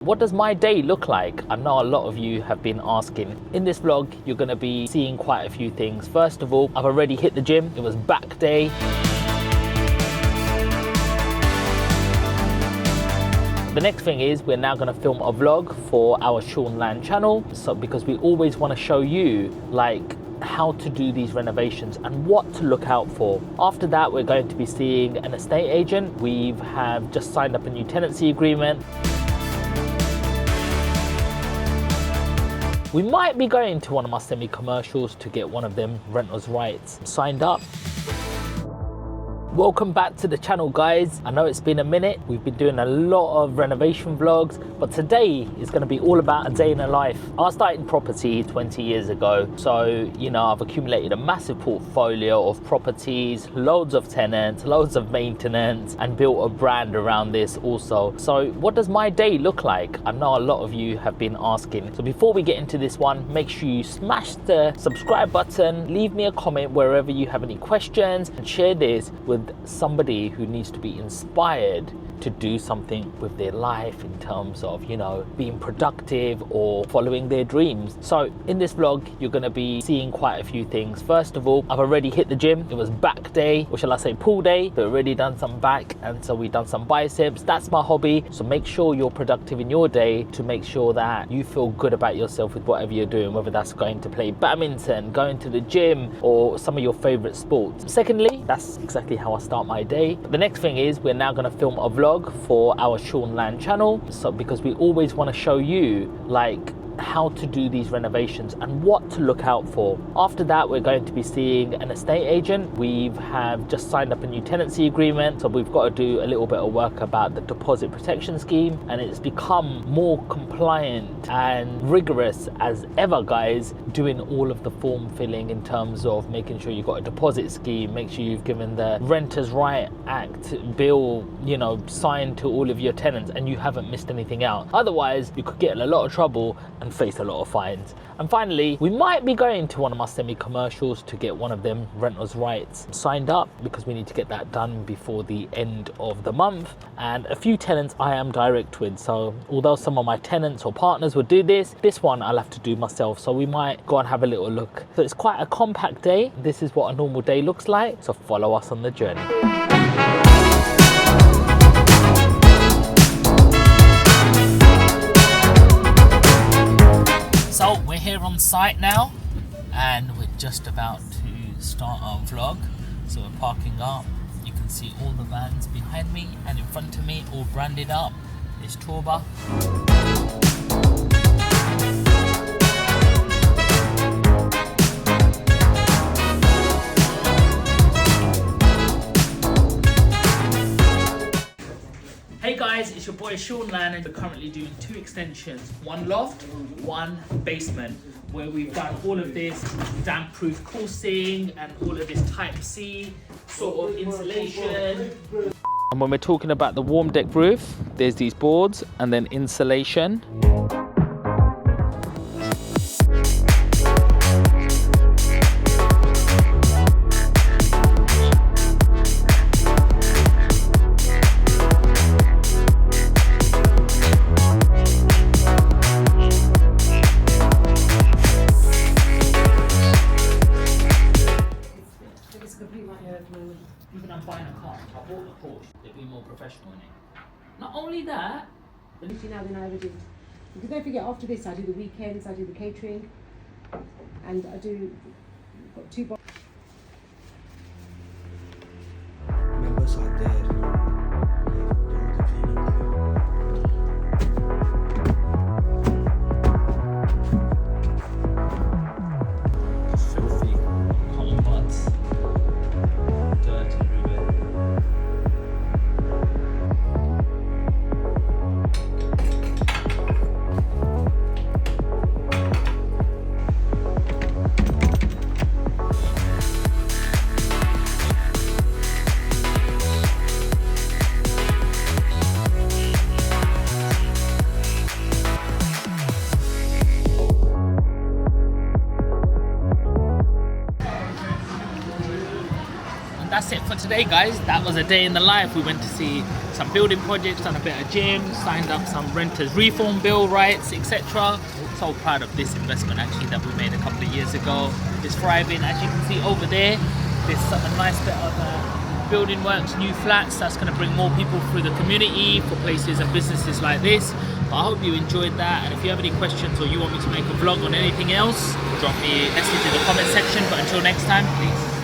What does my day look like? I know a lot of you have been asking. In this vlog, you're going to be seeing quite a few things. First of all, I've already hit the gym. It was back day. The next thing is we're now going to film a vlog for our Shaunland channel. So because we always want to show you how to do these renovations and what to look out for. After that, we're going to be seeing an estate agent. We have just signed up a new tenancy agreement. We might be going to one of my semi-commercials to get one of them renters' rights signed up. Welcome back to the channel, guys. I know it's been a minute. We've been doing a lot of renovation vlogs, but today is going to be all about a day in a life. I started in property 20 years ago. So, I've accumulated a massive portfolio of properties, loads of tenants, loads of maintenance, and built a brand around this also. So what does my day look like? I know a lot of you have been asking. So before we get into this one, make sure you smash the subscribe button, leave me a comment wherever you have any questions, and share this with somebody who needs to be inspired to do something with their life in terms of, being productive or following their dreams. So in this vlog, you're going to be seeing quite a few things. First of all, I've already hit the gym. It was back day, or shall I say pull day. But already done some back, and so we've done some biceps. That's my hobby. So make sure you're productive in your day to make sure that you feel good about yourself with whatever you're doing, whether that's going to play badminton, going to the gym, or some of your favorite sports. Secondly, that's exactly how I start my day. But the next thing is we're now going to film a vlog for our Shaunland channel. So because we always want to show you how to do these renovations and what to look out for. After that, we're going to be seeing an estate agent. We have just signed up a new tenancy agreement, so we've got to do a little bit of work about the deposit protection scheme, and it's become more compliant and rigorous as ever, guys, doing all of the form filling in terms of making sure you've got a deposit scheme, make sure you've given the Renters' Right Act bill, signed to all of your tenants, and you haven't missed anything out. Otherwise, you could get in a lot of trouble and face a lot of fines. And finally, we might be going to one of my semi-commercials to get one of them renters' rights signed up, because we need to get that done before the end of the month. And a few tenants I am direct with, so although some of my tenants or partners would do this one I'll have to do myself. So we might go and have a little look. So it's quite a compact day. This is what a normal day looks like, so follow us on the journey. So we're here on site now, and we're just about to start our vlog. So we're parking up. You can see all the vans behind me and in front of me, all branded up. There's Torba. Hey guys, it's your boy Shaunland, and we're currently doing 2 extensions, one loft, one basement, where we've done all of this damp-proof coursing and all of this type C sort of insulation. And when we're talking about the warm deck roof, there's these boards and then insulation. Even I'm buying a car, I bought a Porsche, they'd be more professional in it. Not only that, now than I ever did. Because don't forget, after this I do the weekends, I do the catering, and I do got 2 members are there. filthy common butts, dirt everywhere. That's it for today, guys. That was a day in the life. We went to see some building projects, done a bit of gym, signed up some renters reform bill rights, etc. So proud of this investment actually that we made a couple of years ago. It's thriving. As you can see over there, there's some nice bit of building works, new flats. That's going to bring more people through the community for places and businesses like this. But I hope you enjoyed that, and if you have any questions or you want me to make a vlog on anything else, drop me a message in the comment section. But until next time, peace.